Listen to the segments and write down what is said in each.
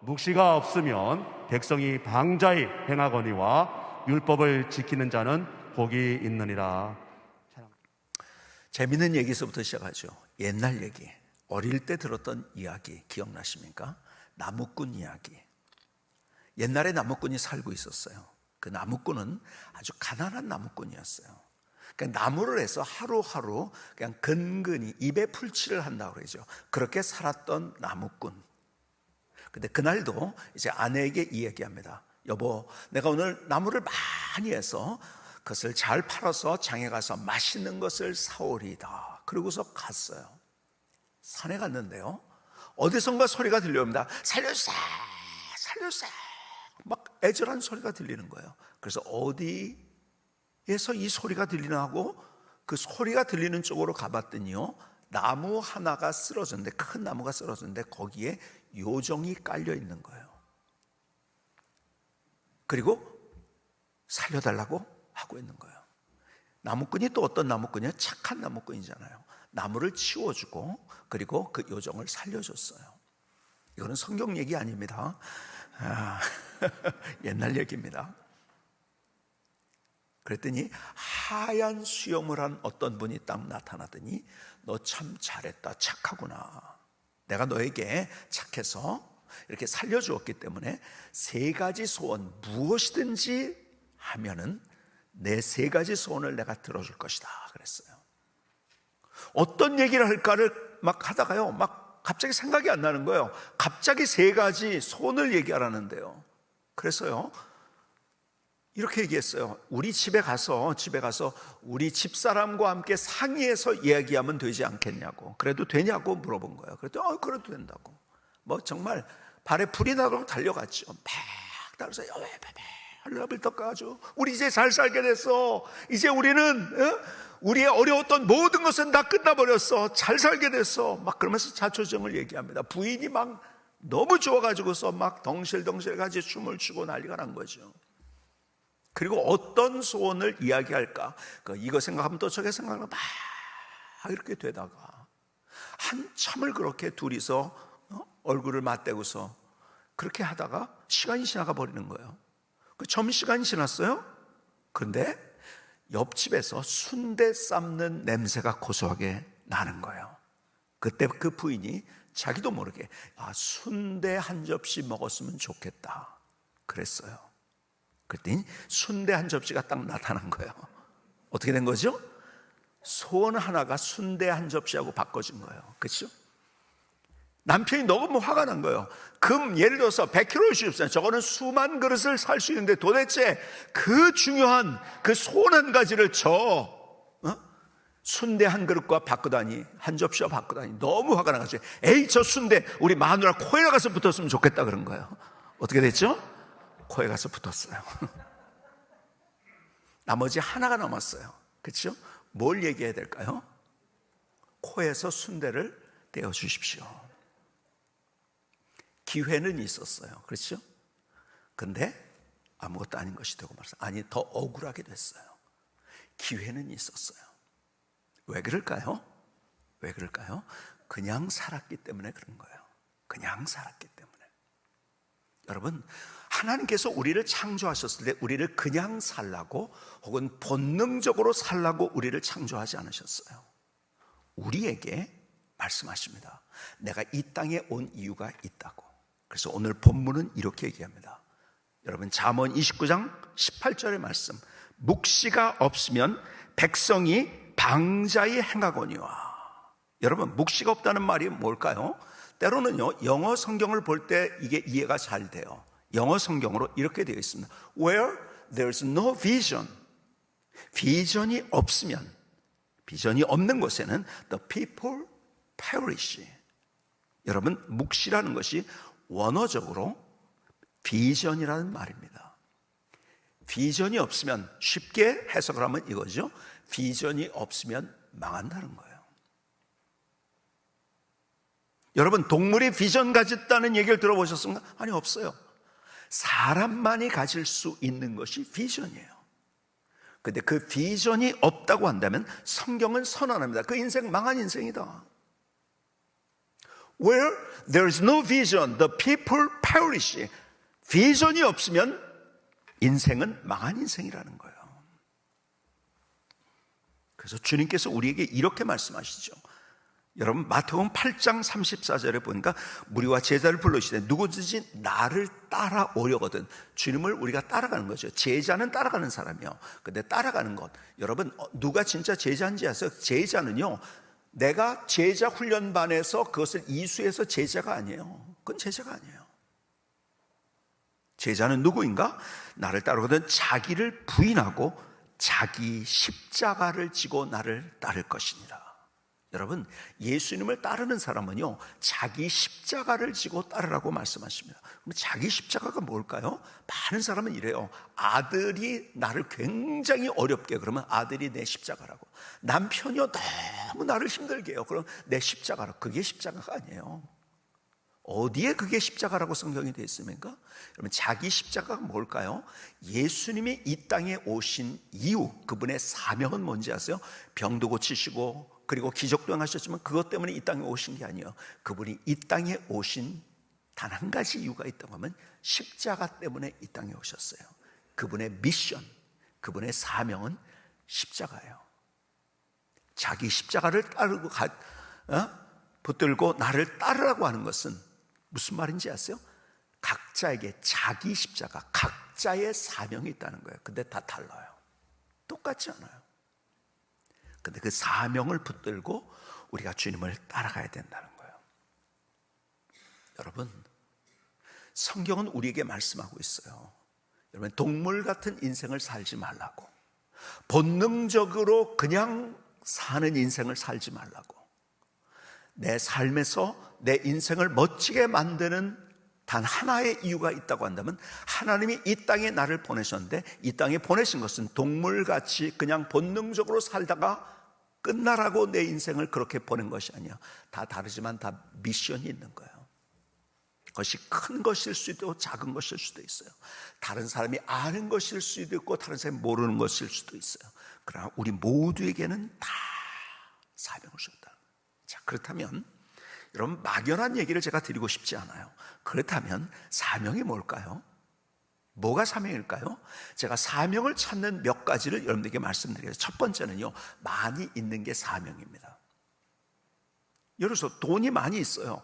묵시가 없으면 백성이 방자히 행하거니와 율법을 지키는 자는 복이 있느니라. 재밌는 얘기에서부터 시작하죠. 옛날 얘기, 어릴 때 들었던 이야기 기억나십니까? 나무꾼 이야기. 옛날에 나무꾼이 살고 있었어요. 그 나무꾼은 아주 가난한 나무꾼이었어요. 그러니까 나무를 해서 하루하루 그냥 근근히 입에 풀칠을 한다고 그러죠. 그렇게 살았던 나무꾼. 근데 그날도 이제 아내에게 이야기합니다. 여보, 내가 오늘 나무를 많이 해서 그것을 잘 팔아서 장에 가서 맛있는 것을 사오리다. 그러고서 갔어요. 산에 갔는데요, 어디선가 소리가 들려옵니다. 살려주세요, 살려주세요. 막 애절한 소리가 들리는 거예요. 그래서 어디에서 이 소리가 들리나 하고 그 소리가 들리는 쪽으로 가봤더니요, 나무 하나가 쓰러졌는데, 큰 나무가 쓰러졌는데 거기에 요정이 깔려 있는 거예요. 그리고 살려달라고 하고 있는 거예요. 나무꾼이 또 어떤 나무꾼이요? 착한 나무꾼이잖아요. 나무를 치워주고 그리고 그 요정을 살려줬어요. 이거는 성경 얘기 아닙니다. 옛날 얘기입니다. 그랬더니 하얀 수염을 한 어떤 분이 딱 나타나더니 너 참 잘했다, 착하구나. 내가 너에게 착해서 이렇게 살려주었기 때문에 3가지 소원 무엇이든지 하면은 내 3가지 소원을 내가 들어줄 것이다 그랬어요. 어떤 얘기를 할까를 막 하다가요, 막 갑자기 생각이 안 나는 거예요. 갑자기 3가지 소원을 얘기하라는데요. 그래서요, 이렇게 얘기했어요. 우리 집에 가서 우리 집사람과 함께 상의해서 이야기하면 되지 않겠냐고. 그래도 되냐고 물어본 거예요. 그랬더니 그래도 된다고. 뭐 정말 발에 불이 나도록 달려갔죠. 막 달려서 헐레벌떡 떠가지고 우리 이제 잘 살게 됐어. 이제 우리는 우리의 어려웠던 모든 것은 다 끝나버렸어. 잘 살게 됐어. 막 그러면서 자초정을 얘기합니다. 부인이 막 너무 좋아가지고서 막 덩실덩실 가지고 춤을 추고 난리가 난 거죠. 그리고 어떤 소원을 이야기할까? 이거 생각하면 또 저게 생각하면 막 이렇게 되다가 한참을 그렇게 둘이서 얼굴을 맞대고서 그렇게 하다가 시간이 지나가 버리는 거예요. 그 점심시간이 지났어요. 그런데 옆집에서 순대 삶는 냄새가 고소하게 나는 거예요. 그때 그 부인이 자기도 모르게 순대 한 접시 먹었으면 좋겠다 그랬어요. 그랬더니 순대 한 접시가 딱 나타난 거예요. 어떻게 된 거죠? 소원 하나가 순대 한 접시하고 바꿔진 거예요. 그렇죠? 남편이 너무 화가 난 거예요. 금 예를 들어서 100kg를 주십시오. 저거는 수만 그릇을 살 수 있는데 도대체 그 중요한 그 소원 한 가지를 순대 한 그릇과 바꾸다니, 한 접시와 바꾸다니 너무 화가 나가지고 에이 저 순대 우리 마누라 코에 가서 붙었으면 좋겠다 그런 거예요. 어떻게 됐죠? 코에 가서 붙었어요. 나머지 하나가 남았어요. 그렇죠? 뭘 얘기해야 될까요? 코에서 순대를 떼어 주십시오. 기회는 있었어요. 그렇죠? 근데 아무것도 아닌 것이 되고 말았어요. 아니, 더 억울하게 됐어요. 기회는 있었어요. 왜 그럴까요? 왜 그럴까요? 그냥 살았기 때문에 그런 거예요. 그냥 살았기 때문에. 여러분, 하나님께서 우리를 창조하셨을 때 우리를 그냥 살라고 혹은 본능적으로 살라고 우리를 창조하지 않으셨어요. 우리에게 말씀하십니다. 내가 이 땅에 온 이유가 있다고. 그래서 오늘 본문은 이렇게 얘기합니다. 여러분, 잠언 29장 18절의 말씀, 묵시가 없으면 백성이 방자히 행하거니와. 여러분, 묵시가 없다는 말이 뭘까요? 때로는요, 영어 성경을 볼 때 이게 이해가 잘 돼요. 영어 성경으로 이렇게 되어 있습니다. Where there's no vision, 비전이 없으면, 비전이 없는 곳에는 the people perish. 여러분, 묵시라는 것이 원어적으로 비전이라는 말입니다. 비전이 없으면, 쉽게 해석을 하면 이거죠. 비전이 없으면 망한다는 거예요. 여러분, 동물이 비전 가졌다는 얘기를 들어보셨습니까? 아니, 없어요. 사람만이 가질 수 있는 것이 비전이에요. 근데 그 비전이 없다고 한다면 성경은 선언합니다. 그 인생 망한 인생이다. Where there is no vision, the people perish. 비전이 없으면 인생은 망한 인생이라는 거예요. 그래서 주님께서 우리에게 이렇게 말씀하시죠. 여러분 마태복음 8장 34절에 보니까 무리와 제자를 불러주시되 누구든지 나를 따라오려거든. 주님을 우리가 따라가는 거죠. 제자는 따라가는 사람이요. 근데 따라가는 것, 여러분 누가 진짜 제자인지 아세요? 제자는요, 내가 제자 훈련반에서 그것을 이수해서 제자가 아니에요. 그건 제자가 아니에요. 제자는 누구인가? 나를 따르거든 자기를 부인하고 자기 십자가를 지고 나를 따를 것이니라. 여러분, 예수님을 따르는 사람은요, 자기 십자가를 지고 따르라고 말씀하십니다. 그럼 자기 십자가가 뭘까요? 많은 사람은 이래요. 아들이 나를 굉장히 어렵게, 그러면 아들이 내 십자가라고. 남편이요, 너무 나를 힘들게 해요. 그럼 내 십자가라고. 그게 십자가가 아니에요. 어디에 그게 십자가라고 성경이 되어 있습니까? 그러면 자기 십자가가 뭘까요? 예수님이 이 땅에 오신 이유, 그분의 사명은 뭔지 아세요? 병도 고치시고 그리고 기적도 행하셨지만 그것 때문에 이 땅에 오신 게 아니에요. 그분이 이 땅에 오신 단 한 가지 이유가 있다고 하면 십자가 때문에 이 땅에 오셨어요. 그분의 미션, 그분의 사명은 십자가예요. 자기 십자가를 따르고 붙들고 나를 따르라고 하는 것은 무슨 말인지 아세요? 각자에게 자기 십자가, 각자의 사명이 있다는 거예요. 근데 다 달라요. 똑같지 않아요. 근데 그 사명을 붙들고 우리가 주님을 따라가야 된다는 거예요. 여러분, 성경은 우리에게 말씀하고 있어요. 여러분, 동물 같은 인생을 살지 말라고, 본능적으로 그냥 사는 인생을 살지 말라고, 내 삶에서 내 인생을 멋지게 만드는 단 하나의 이유가 있다고 한다면 하나님이 이 땅에 나를 보내셨는데 이 땅에 보내신 것은 동물같이 그냥 본능적으로 살다가 끝나라고 내 인생을 그렇게 보낸 것이 아니야. 다 다르지만 다 미션이 있는 거예요. 그것이 큰 것일 수도 있고 작은 것일 수도 있어요. 다른 사람이 아는 것일 수도 있고 다른 사람이 모르는 것일 수도 있어요. 그러나 우리 모두에게는 다 사명을 주었다. 자, 그렇다면 여러분, 막연한 얘기를 제가 드리고 싶지 않아요. 그렇다면 사명이 뭘까요? 뭐가 사명일까요? 제가 사명을 찾는 몇 가지를 여러분들에게 말씀드리겠습니다. 첫 번째는요, 많이 있는 게 사명입니다. 예를 들어서 돈이 많이 있어요.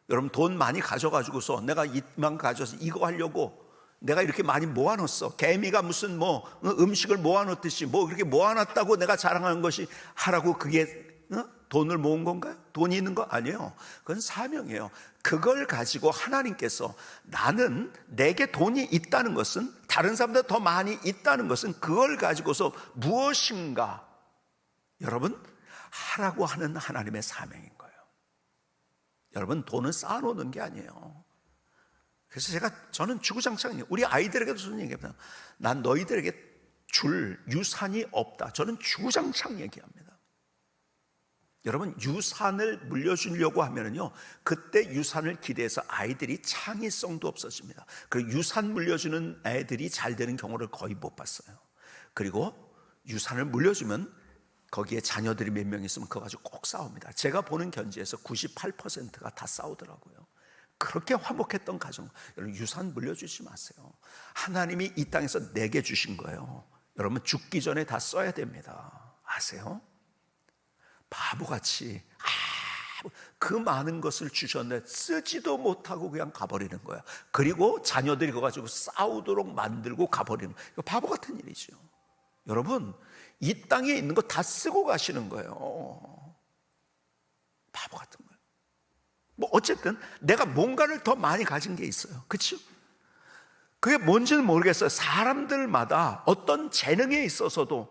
여러분, 돈 많이 가져가지고서 내가 이만 가져서 이거 하려고 내가 이렇게 많이 모아놨어. 개미가 무슨 음식을 모아놓듯이 그렇게 모아놨다고 내가 자랑하는 것이 하라고 그게 돈을 모은 건가요? 돈이 있는 거 아니에요. 그건 사명이에요. 그걸 가지고 하나님께서 나는 내게 돈이 있다는 것은 다른 사람보다 더 많이 있다는 것은 그걸 가지고서 무엇인가 여러분 하라고 하는 하나님의 사명인 거예요. 여러분, 돈은 쌓아놓는 게 아니에요. 그래서 저는 주구장창 우리 아이들에게도 저는 얘기합니다. 난 너희들에게 줄 유산이 없다. 저는 주구장창 얘기합니다. 여러분, 유산을 물려주려고 하면은요, 그때 유산을 기대해서 아이들이 창의성도 없어집니다. 그리고 유산 물려주는 애들이 잘 되는 경우를 거의 못 봤어요. 그리고 유산을 물려주면 거기에 자녀들이 몇 명 있으면 그거 가지고 꼭 싸웁니다. 제가 보는 견지에서 98%가 다 싸우더라고요. 그렇게 화목했던 가정. 여러분, 유산 물려주지 마세요. 하나님이 이 땅에서 내게 주신 거예요. 여러분, 죽기 전에 다 써야 됩니다. 아세요? 바보같이 그 많은 것을 주셨는데 쓰지도 못하고 그냥 가버리는 거야. 그리고 자녀들이 그거 가지고 싸우도록 만들고 가버리는 거야. 이거 바보 같은 일이죠. 여러분, 이 땅에 있는 거 다 쓰고 가시는 거예요. 바보 같은 거예요. 어쨌든 내가 뭔가를 더 많이 가진 게 있어요. 그렇죠? 그게 뭔지는 모르겠어요. 사람들마다 어떤 재능에 있어서도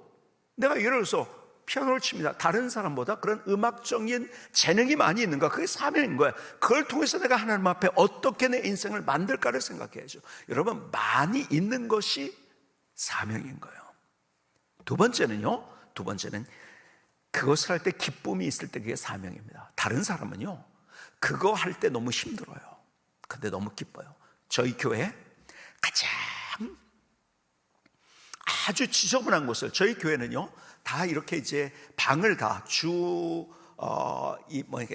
내가 예를 들어서 피아노를 칩니다. 다른 사람보다 그런 음악적인 재능이 많이 있는가? 그게 사명인 거야. 그걸 통해서 내가 하나님 앞에 어떻게 내 인생을 만들까를 생각해야죠. 여러분, 많이 있는 것이 사명인 거예요. 두 번째는 그것을 할 때 기쁨이 있을 때 그게 사명입니다. 다른 사람은요, 그거 할 때 너무 힘들어요. 근데 너무 기뻐요. 저희 교회 가장 아주 지저분한 곳을, 저희 교회는요 다 이렇게 이제 방을 다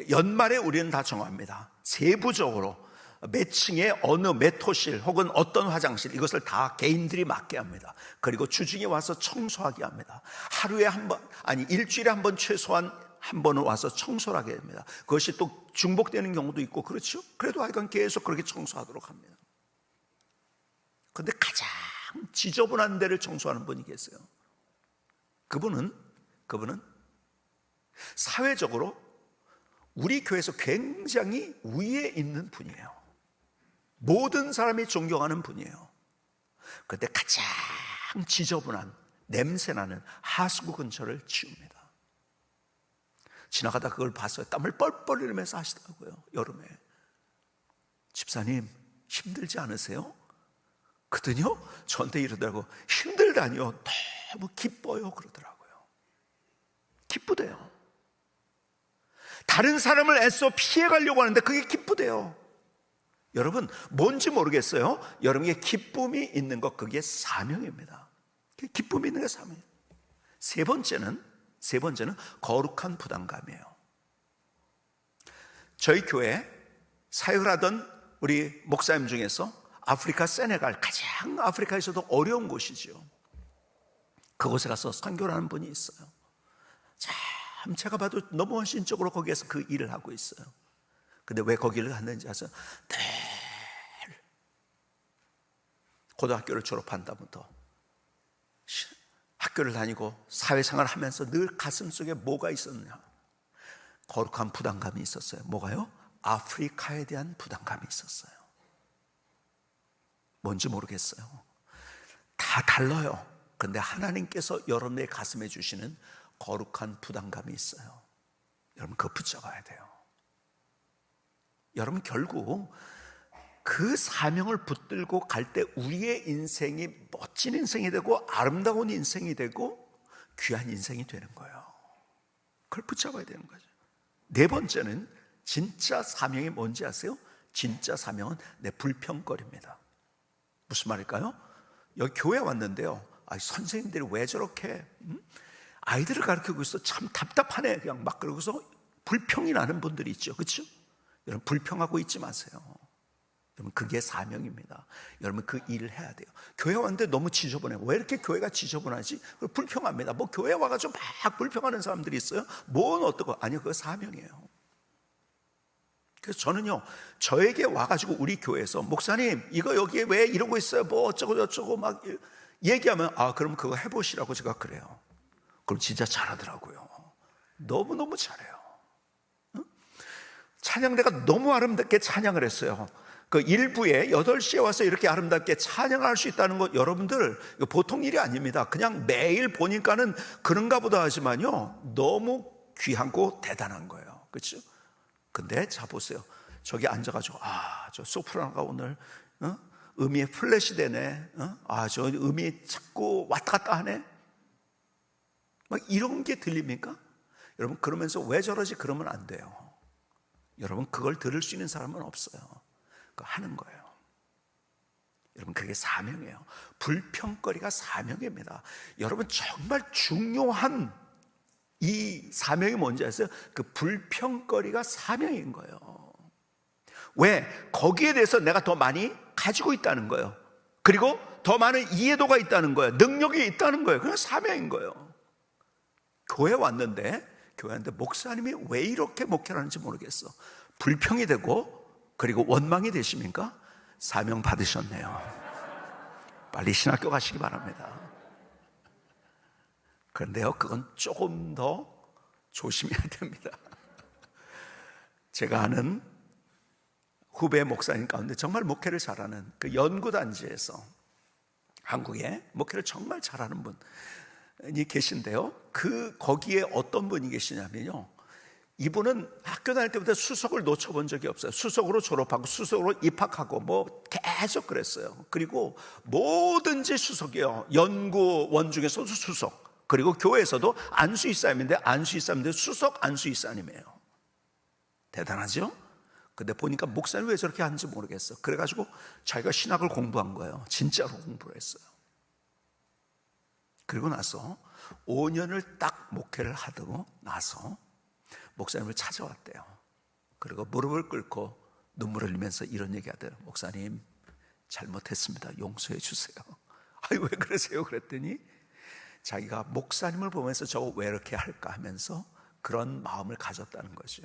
연말에 우리는 다 정합니다. 세부적으로 몇 층에 어느 몇 호실 혹은 어떤 화장실, 이것을 다 개인들이 맡게 합니다. 그리고 주중에 와서 청소하게 합니다. 하루에 한 번, 아니 일주일에 한 번, 최소한 한 번은 와서 청소를 하게 됩니다. 그것이 또 중복되는 경우도 있고 그렇죠. 그래도 하여간 계속 그렇게 청소하도록 합니다. 그런데 가장 지저분한 데를 청소하는 분이 계세요. 그분은 사회적으로 우리 교회에서 굉장히 위에 있는 분이에요. 모든 사람이 존경하는 분이에요. 그런데 가장 지저분한 냄새나는 하수구 근처를 치웁니다. 지나가다 그걸 봤어요. 땀을 뻘뻘 흘리면서 하시더라고요. 여름에. 집사님 힘들지 않으세요? 그랬더니요 저한테 이러더라고. 힘들다니요, 너무 기뻐요 그러더라고요. 기쁘대요. 다른 사람을 애써 피해가려고 하는데 그게 기쁘대요. 여러분 뭔지 모르겠어요. 여러분에게 기쁨이 있는 것, 그게 사명입니다. 기쁨이 있는 게 사명이에요. 세 번째는 거룩한 부담감이에요. 저희 교회 사역을 하던 우리 목사님 중에서 아프리카 세네갈, 가장 아프리카에서도 어려운 곳이죠. 그곳에 가서 선교를 하는 분이 있어요. 참 제가 봐도 너무 헌신적으로 거기에서 그 일을 하고 있어요. 근데 왜 거기를 갔는지 아세요? 늘 고등학교를 졸업한 다음부터 학교를 다니고 사회생활을 하면서 늘 가슴속에 뭐가 있었느냐? 거룩한 부담감이 있었어요. 뭐가요? 아프리카에 대한 부담감이 있었어요. 뭔지 모르겠어요. 다 달라요. 그런데 하나님께서 여러분의 가슴에 주시는 거룩한 부담감이 있어요. 여러분 그거 붙잡아야 돼요. 여러분 결국 그 사명을 붙들고 갈 때 우리의 인생이 멋진 인생이 되고 아름다운 인생이 되고 귀한 인생이 되는 거예요. 그걸 붙잡아야 되는 거죠. 네 번째는 진짜 사명이 뭔지 아세요? 진짜 사명은 내 불평거리입니다. 무슨 말일까요? 여기 교회 왔는데요, 선생님들이 왜 저렇게 아이들을 가르치고 있어, 참 답답하네, 그냥 막 그러고서 불평이 나는 분들이 있죠. 그렇죠? 여러분 불평하고 있지 마세요. 여러분 그게 사명입니다. 여러분 그 일을 해야 돼요. 교회 왔는데 너무 지저분해. 왜 이렇게 교회가 지저분하지? 불평합니다. 뭐 교회 와가지고 막 불평하는 사람들이 있어요. 뭔 어떠고? 아니요, 그거 사명이에요. 그래서 저는요, 저에게 와가지고 우리 교회에서 목사님 이거 여기에 왜 이러고 있어요, 뭐 어쩌고 저쩌고 막 얘기하면 그럼 그거 해보시라고 제가 그래요. 그럼 진짜 잘하더라고요. 너무너무 잘해요. 찬양대가 너무 아름답게 찬양을 했어요. 그 일부에 8시에 와서 이렇게 아름답게 찬양할 수 있다는 것, 여러분들 이거 보통 일이 아닙니다. 그냥 매일 보니까는 그런가 보다 하지만요, 너무 귀하고 대단한 거예요. 그렇죠? 근데 자 보세요. 저기 앉아가지고 저 소프라노가 오늘 음이 플랫이 되네, 저 음이 자꾸 왔다 갔다 하네, 막 이런 게 들립니까? 여러분 그러면서 왜 저러지 그러면 안 돼요. 여러분 그걸 들을 수 있는 사람은 없어요. 그거 하는 거예요. 여러분 그게 사명이에요. 불평거리가 사명입니다. 여러분 정말 중요한 이 사명이 뭔지 아세요? 그 불평거리가 사명인 거예요. 왜? 거기에 대해서 내가 더 많이 가지고 있다는 거예요. 그리고 더 많은 이해도가 있다는 거예요. 능력이 있다는 거예요. 그냥 사명인 거예요. 교회 왔는데 목사님이 왜 이렇게 목회를 하는지 모르겠어. 불평이 되고 그리고 원망이 되십니까? 사명 받으셨네요. 빨리 신학교 가시기 바랍니다. 그런데요, 그건 조금 더 조심해야 됩니다. 제가 아는 후배 목사님 가운데 정말 목회를 잘하는 그 연구단지에서 한국에 목회를 정말 잘하는 분이 계신데요, 거기에 어떤 분이 계시냐면요, 이분은 학교 다닐 때부터 수석을 놓쳐본 적이 없어요. 수석으로 졸업하고 수석으로 입학하고 뭐 계속 그랬어요. 그리고 뭐든지 수석이에요. 연구원 중에서도 수석, 그리고 교회에서도 안수이사님인데 수석 안수이사님이에요. 대단하죠? 근데 보니까 목사님 왜 저렇게 하는지 모르겠어. 그래가지고 자기가 신학을 공부한 거예요. 진짜로 공부를 했어요. 그리고 나서 5년을 딱 목회를 하고 나서 목사님을 찾아왔대요. 그리고 무릎을 꿇고 눈물을 흘리면서 이런 얘기하더라고요. 목사님, 잘못했습니다. 용서해 주세요. 아니, 왜 그러세요? 그랬더니 자기가 목사님을 보면서 저거 왜 이렇게 할까 하면서 그런 마음을 가졌다는 거죠.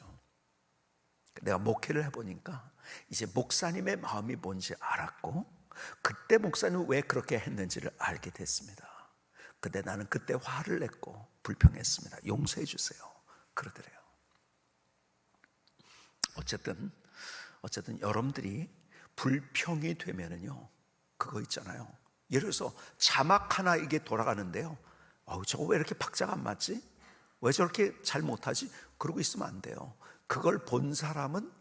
내가 목회를 해보니까 이제 목사님의 마음이 뭔지 알았고, 그때 목사님은 왜 그렇게 했는지를 알게 됐습니다. 근데 나는 그때 화를 냈고 불평했습니다. 용서해 주세요. 그러더래요. 어쨌든 여러분들이 불평이 되면은요, 그거 있잖아요. 예를 들어서 자막 하나 이게 돌아가는데요. 저거 왜 이렇게 박자가 안 맞지? 왜 저렇게 잘 못하지? 그러고 있으면 안 돼요. 그걸 본 사람은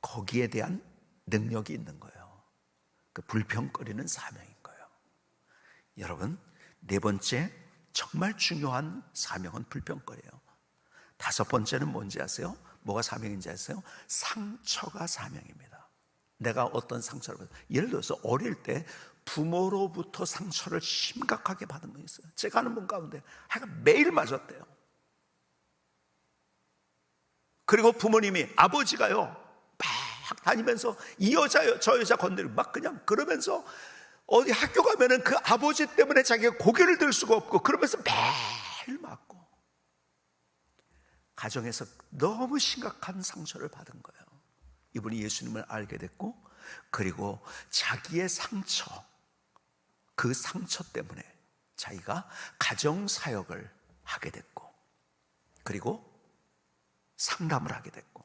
거기에 대한 능력이 있는 거예요. 그 불평거리는 사명인 거예요. 여러분, 네 번째 정말 중요한 사명은 불평거리예요. 다섯 번째는 뭔지 아세요? 뭐가 사명인지 아세요? 상처가 사명입니다. 내가 어떤 상처를 받아요. 예를 들어서 어릴 때 부모로부터 상처를 심각하게 받은 분 있어요. 제가 아는 분 가운데 하여간 매일 맞았대요. 그리고 부모님이, 아버지가요, 막 다니면서 이 여자 저 여자 건드리고 막 그냥 그러면서 어디 학교 가면은 그 아버지 때문에 자기가 고개를 들 수가 없고 그러면서 매일 맞고, 가정에서 너무 심각한 상처를 받은 거예요. 이분이 예수님을 알게 됐고, 그리고 자기의 상처, 그 상처 때문에 자기가 가정사역을 하게 됐고, 그리고 상담을 하게 됐고,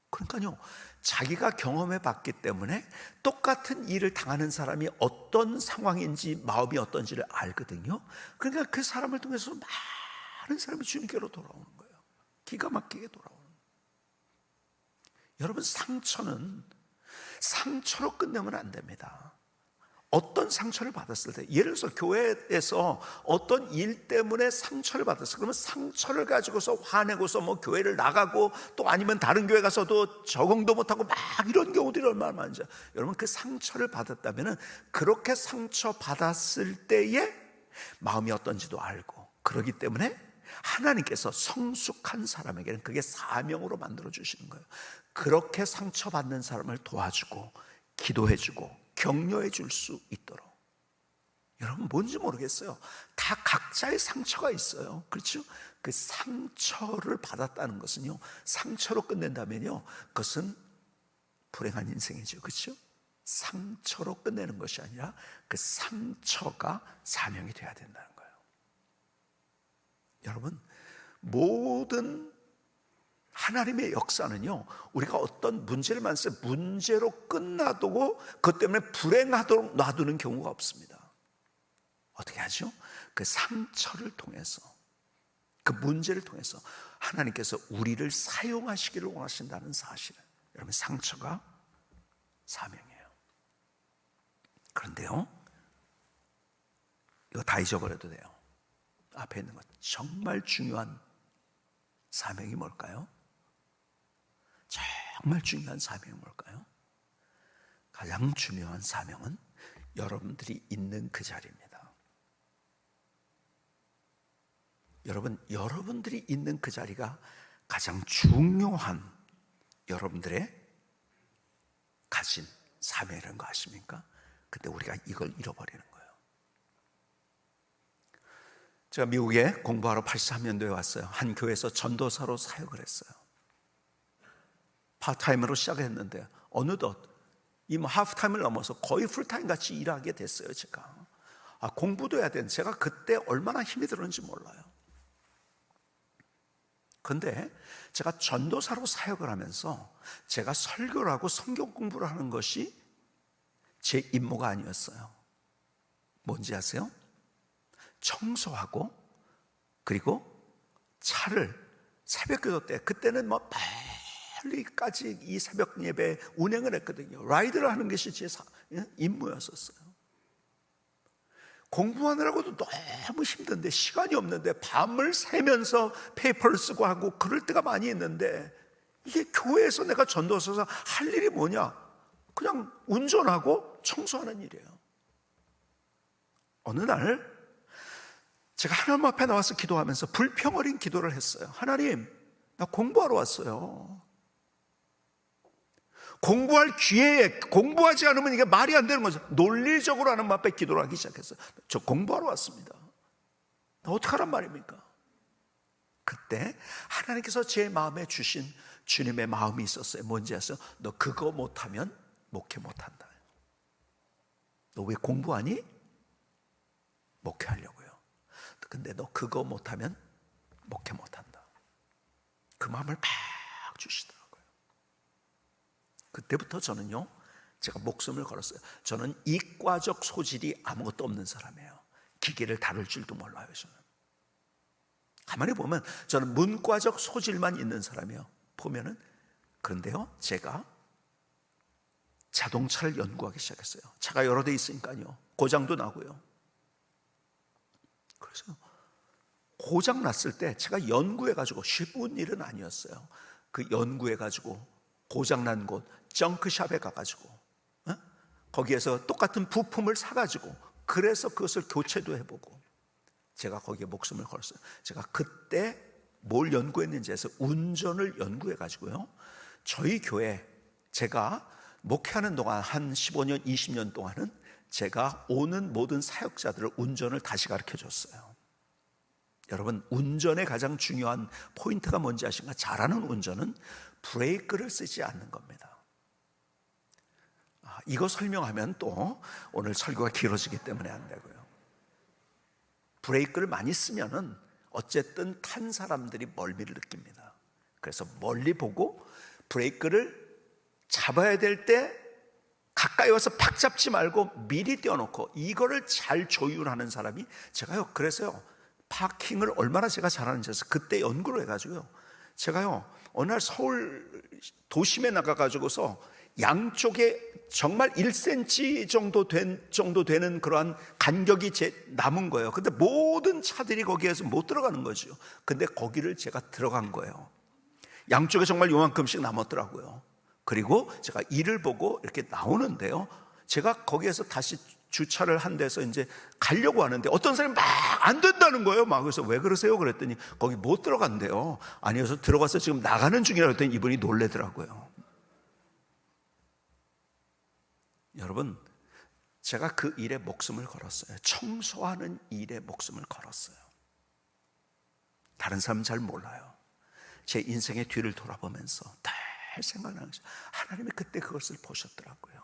그러니까요, 자기가 경험해 봤기 때문에 똑같은 일을 당하는 사람이 어떤 상황인지 마음이 어떤지를 알거든요. 그러니까 그 사람을 통해서 많은 사람이 주님께로 돌아오는 거예요. 기가 막히게 돌아오는 거예요. 여러분, 상처는 상처로 끝내면 안 됩니다. 어떤 상처를 받았을 때, 예를 들어서 교회에서 어떤 일 때문에 상처를 받았어요. 그러면 상처를 가지고서 화내고서 뭐 교회를 나가고, 또 아니면 다른 교회 가서도 적응도 못하고 막 이런 경우들이 얼마나 많은지. 여러분, 그 상처를 받았다면 그렇게 상처 받았을 때의 마음이 어떤지도 알고, 그러기 때문에 하나님께서 성숙한 사람에게는 그게 사명으로 만들어 주시는 거예요. 그렇게 상처받는 사람을 도와주고 기도해주고 격려해 줄 수 있도록. 여러분, 뭔지 모르겠어요. 다 각자의 상처가 있어요. 그렇죠? 그 상처를 받았다는 것은요, 상처로 끝낸다면요, 그것은 불행한 인생이죠. 그렇죠? 상처로 끝내는 것이 아니라 그 상처가 사명이 돼야 된다는 거예요. 여러분, 모든 하나님의 역사는요, 우리가 어떤 문제를 만났을 때 문제로 끝놔두고 그것 때문에 불행하도록 놔두는 경우가 없습니다. 어떻게 하죠? 그 상처를 통해서, 그 문제를 통해서 하나님께서 우리를 사용하시기를 원하신다는 사실을, 여러분, 상처가 사명이에요. 그런데요, 이거 다 잊어버려도 돼요. 앞에 있는 것, 정말 중요한 사명이 뭘까요? 정말 중요한 사명이 뭘까요? 가장 중요한 사명은 여러분들이 있는 그 자리입니다. 여러분, 여러분들이 있는 그 자리가 가장 중요한 여러분들의 가진 사명이라는 거 아십니까? 근데 우리가 이걸 잃어버리는 거예요. 제가 미국에 공부하러 83년도에 왔어요. 한 교회에서 전도사로 사역을 했어요. 파트타임으로 시작했는데 어느덧 이 하프타임을 넘어서 거의 풀타임 같이 일하게 됐어요. 제가 공부도 해야 되는데 제가 그때 얼마나 힘이 들었는지 몰라요. 그런데 제가 전도사로 사역을 하면서 제가 설교를 하고 성경 공부를 하는 것이 제 임무가 아니었어요. 뭔지 아세요? 청소하고, 그리고 차를 새벽기도 때, 그때는 뭐 빨리까지 이 새벽 예배 운행을 했거든요. 라이드를 하는 것이 제 임무였었어요. 공부하느라고도 너무 힘든데, 시간이 없는데 밤을 새면서 페이퍼를 쓰고 하고 그럴 때가 많이 있는데, 이게 교회에서 내가 전도서서 할 일이 뭐냐? 그냥 운전하고 청소하는 일이에요. 어느 날 제가 하나님 앞에 나와서 기도하면서 불평 어린 기도를 했어요. 하나님, 나 공부하러 왔어요. 공부할 기회에 공부하지 않으면 이게 말이 안 되는 거죠. 논리적으로 하는 앞에 기도를 하기 시작했어요. 저 공부하러 왔습니다. 어떡하란 말입니까? 그때 하나님께서 제 마음에 주신 주님의 마음이 있었어요. 뭔지 아세요? 너 그거 못하면 목회 못한다. 너 왜 공부하니? 목회하려고요. 근데 너 그거 못하면 목회 못한다. 그 마음을 팍 주시더라고요. 그때부터 저는요, 제가 목숨을 걸었어요. 저는 이과적 소질이 아무것도 없는 사람이에요. 기계를 다룰 줄도 몰라요. 저는 가만히 보면 저는 문과적 소질만 있는 사람이에요. 보면은. 그런데요, 제가 자동차를 연구하기 시작했어요. 차가 여러 대 있으니까요, 고장도 나고요. 그래서 고장 났을 때 제가 연구해가지고, 쉬운 일은 아니었어요. 그 연구해가지고 고장 난 곳 정크샵에 가가지고 거기에서 똑같은 부품을 사가지고, 그래서 그것을 교체도 해보고, 제가 거기에 목숨을 걸었어요. 제가 그때 뭘 연구했는지 해서 운전을 연구해가지고요, 저희 교회 제가 목회하는 동안 한 15년 20년 동안은 제가 오는 모든 사역자들을 운전을 다시 가르쳐 줬어요. 여러분, 운전의 가장 중요한 포인트가 뭔지 아십니까? 잘하는 운전은 브레이크를 쓰지 않는 겁니다. 이거 설명하면 또 오늘 설교가 길어지기 때문에 안 되고요. 브레이크를 많이 쓰면은 어쨌든 탄 사람들이 멀미를 느낍니다. 그래서 멀리 보고 브레이크를 잡아야 될 때 가까이 와서 팍 잡지 말고 미리 떼어놓고, 이거를 잘 조율하는 사람이, 제가요, 그래서요, 파킹을 얼마나 제가 잘하는지 해서 그때 연구를 해가지고요, 제가요, 어느 날 서울 도심에 나가가지고서 양쪽에 정말 1cm 정도 되는 그러한 간격이 남은 거예요. 근데 모든 차들이 거기에서 못 들어가는 거죠. 근데 거기를 제가 들어간 거예요. 양쪽에 정말 요만큼씩 남았더라고요. 그리고 제가 이를 보고 이렇게 나오는데요, 제가 거기에서 다시 주차를 한 데서 이제 가려고 하는데 어떤 사람이 막 안 된다는 거예요. 막. 그래서 왜 그러세요? 그랬더니 거기 못 들어간대요. 아니어서 들어가서 지금 나가는 중이라고 했더니 이분이 놀래더라고요. 여러분, 제가 그 일에 목숨을 걸었어요. 청소하는 일에 목숨을 걸었어요. 다른 사람은 잘 몰라요. 제 인생의 뒤를 돌아보면서 늘 생각나는 거죠. 하나님이 그때 그것을 보셨더라고요.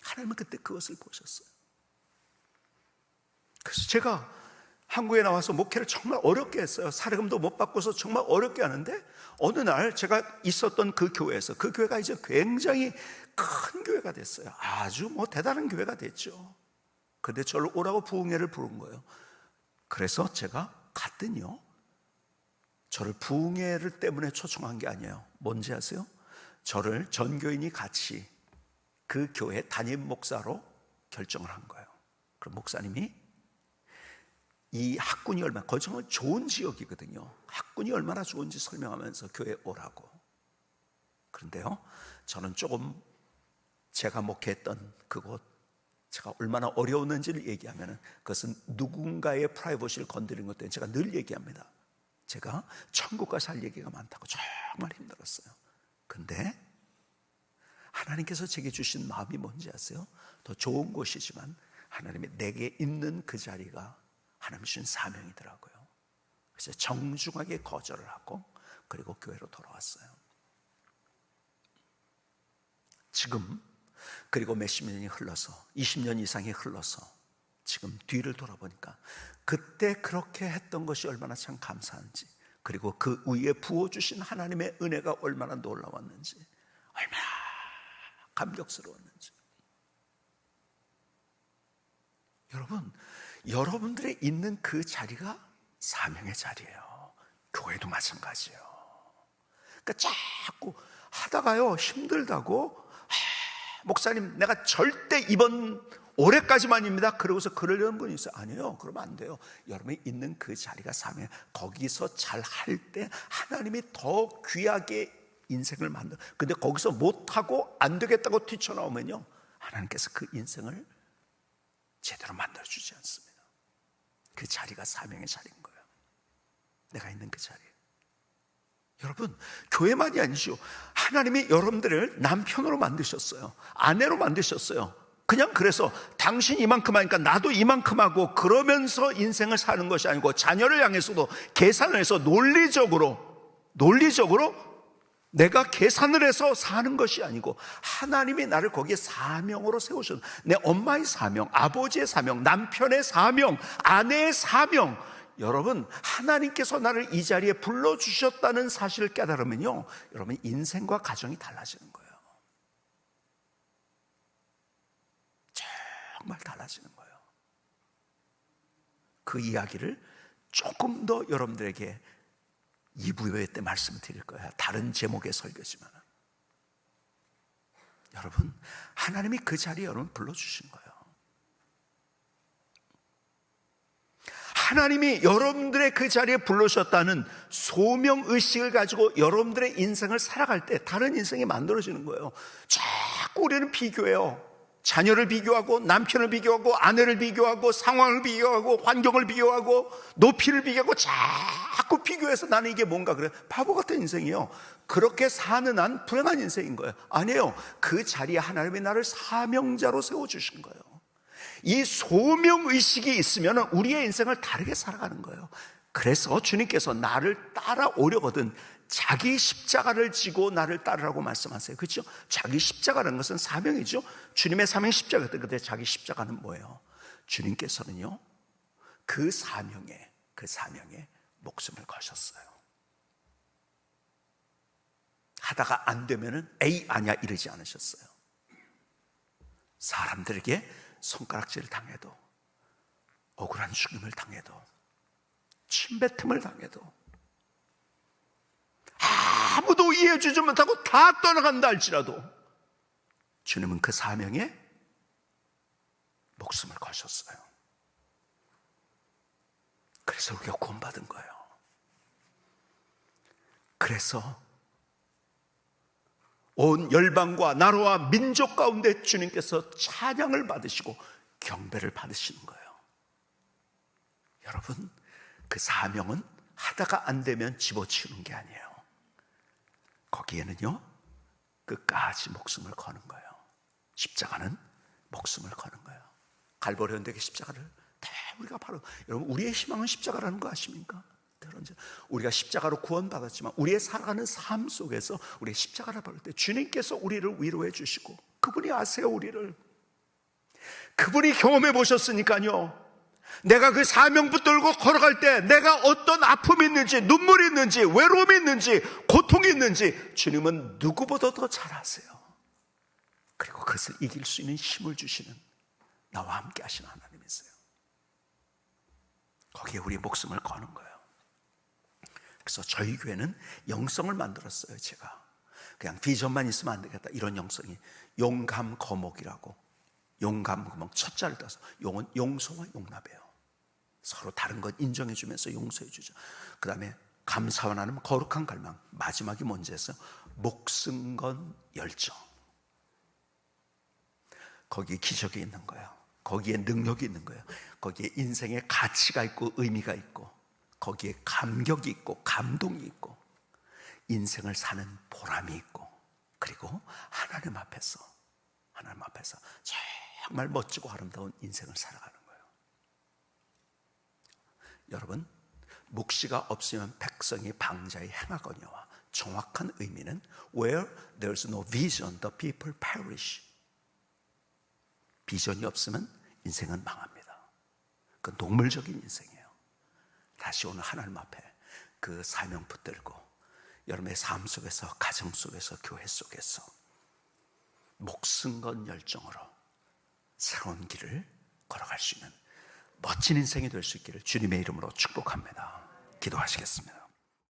하나님은 그때 그것을 보셨어요. 그래서 제가 한국에 나와서 목회를 정말 어렵게 했어요. 사례금도 못 받고서 정말 어렵게 하는데, 어느 날 제가 있었던 그 교회에서, 그 교회가 이제 굉장히 큰 교회가 됐어요. 아주 대단한 교회가 됐죠. 근데 저를 오라고 부흥회를 부른 거예요. 그래서 제가 갔더니요, 저를 부흥회를 때문에 초청한 게 아니에요. 뭔지 아세요? 저를 전교인이 같이 그 교회 담임 목사로 결정을 한 거예요. 그럼 목사님이 이 학군이 얼마나, 거기 정말 좋은 지역이거든요. 학군이 얼마나 좋은지 설명하면서 교회에 오라고. 그런데요, 저는 조금 제가 목회했던 그곳, 제가 얼마나 어려웠는지를 얘기하면 그것은 누군가의 프라이버시를 건드리는 것 때문에 제가 늘 얘기합니다. 제가 천국 가서 할 얘기가 많다고 정말 힘들었어요. 근데 하나님께서 제게 주신 마음이 뭔지 아세요? 더 좋은 곳이지만 하나님이 내게 있는 그 자리가 하나님 주신 사명이더라고요. 그래서 정중하게 거절을 하고, 그리고 교회로 돌아왔어요. 지금 그리고 몇십 년이 흘러서 20년 이상이 흘러서 지금 뒤를 돌아보니까 그때 그렇게 했던 것이 얼마나 참 감사한지, 그리고 그 위에 부어주신 하나님의 은혜가 얼마나 놀라웠는지, 얼마나 감격스러웠는지. 여러분, 여러분들의 있는 그 자리가 사명의 자리예요. 교회도 마찬가지예요. 그러니까 자꾸 하다가요, 힘들다고, 목사님 내가 절대 이번 올해까지만입니다, 그러고서 그러려는 분이 있어요. 아니에요, 그러면 안 돼요. 여러분이 있는 그 자리가 사명, 거기서 잘 할 때 하나님이 더 귀하게 인생을 만들어. 근데 거기서 못하고 안 되겠다고 뛰쳐나오면요, 하나님께서 그 인생을 제대로 만들어주지 않습니다. 그 자리가 사명의 자리인 거예요. 내가 있는 그 자리. 여러분, 교회만이 아니죠. 하나님이 여러분들을 남편으로 만드셨어요. 아내로 만드셨어요. 그냥 그래서 당신 이만큼 하니까 나도 이만큼 하고 그러면서 인생을 사는 것이 아니고, 자녀를 향해서도 계산을 해서 논리적으로 내가 계산을 해서 사는 것이 아니고, 하나님이 나를 거기에 사명으로 세우셨어요. 내 엄마의 사명, 아버지의 사명, 남편의 사명, 아내의 사명. 여러분, 하나님께서 나를 이 자리에 불러주셨다는 사실을 깨달으면요, 여러분 인생과 가정이 달라지는 거예요. 정말 달라지는 거예요. 그 이야기를 조금 더 여러분들에게 2부 예배 때 말씀을 드릴 거예요. 다른 제목의 설교지만. 여러분, 하나님이 그 자리에 여러분 불러주신 거예요. 하나님이 여러분들의 그 자리에 불러주셨다는 소명의식을 가지고 여러분들의 인생을 살아갈 때 다른 인생이 만들어지는 거예요. 자꾸 우리는 비교해요. 자녀를 비교하고, 남편을 비교하고, 아내를 비교하고, 상황을 비교하고, 환경을 비교하고, 높이를 비교하고, 자꾸 비교해서 나는 이게 뭔가 그래. 바보 같은 인생이에요. 그렇게 사는 한 불행한 인생인 거예요. 아니에요. 그 자리에 하나님이 나를 사명자로 세워주신 거예요. 이 소명의식이 있으면 우리의 인생을 다르게 살아가는 거예요. 그래서 주님께서 나를 따라오려거든 자기 십자가를 지고 나를 따르라고 말씀하세요. 그렇죠? 자기 십자가라는 것은 사명이죠. 주님의 사명이 십자가였던 그때 자기 십자가는 뭐예요? 주님께서는요, 그 사명에 목숨을 거셨어요. 하다가 안 되면은 에이 아니야 이러지 않으셨어요. 사람들에게 손가락질을 당해도, 억울한 죽임을 당해도, 침뱉음을 당해도, 아무도 이해해주지 못하고 다 떠나간다 할지라도 주님은 그 사명에 목숨을 거셨어요. 그래서 우리가 구원받은 거예요. 그래서 온 열방과 나라와 민족 가운데 주님께서 찬양을 받으시고 경배를 받으시는 거예요. 여러분, 그 사명은 하다가 안 되면 집어치우는 게 아니에요. 거기에는요, 끝까지 목숨을 거는 거예요. 십자가는 목숨을 거는 거예요. 갈보리 언덕의 십자가를 다 우리가 바로, 여러분 우리의 희망은 십자가라는 거 아십니까? 우리가 십자가로 구원받았지만 우리의 살아가는 삶 속에서 우리의 십자가를 받을 때 주님께서 우리를 위로해 주시고, 그분이 아세요. 우리를 그분이 경험해 보셨으니까요, 내가 그 사명 붙들고 걸어갈 때 내가 어떤 아픔이 있는지, 눈물이 있는지, 외로움이 있는지, 고통이 있는지 주님은 누구보다 더 잘 아세요. 그리고 그것을 이길 수 있는 힘을 주시는 나와 함께 하시는 하나님이세요. 거기에 우리 목숨을 거는 거예요. 그래서 저희 교회는 영성을 만들었어요. 제가 그냥 비전만 있으면 안 되겠다, 이런 영성이 용감 거목이라고. 용감 거목, 첫 자를 따서 용은 용서와 용납이에요. 서로 다른 것 인정해 주면서 용서해 주죠. 그 다음에 감사와 나눔, 거룩한 갈망, 마지막이 뭔지 해서 목숨 건 열정. 거기에 기적이 있는 거예요. 거기에 능력이 있는 거예요. 거기에 인생의 가치가 있고 의미가 있고, 거기에 감격이 있고 감동이 있고 인생을 사는 보람이 있고, 그리고 하나님 앞에서 정말 멋지고 아름다운 인생을 살아가는 거예요. 여러분, 묵시가 없으면 백성이 방자히 행하거니와 정확한 의미는 Where there's no vision, the people perish. 비전이 없으면 인생은 망합니다. 그건 동물적인 인생이에요. 다시 오늘 하나님 앞에 그 사명 붙들고 여러분의 삶 속에서, 가정 속에서, 교회 속에서 목숨 건 열정으로 새로운 길을 걸어갈 수 있는 멋진 인생이 될 수 있기를 주님의 이름으로 축복합니다. 기도하시겠습니다.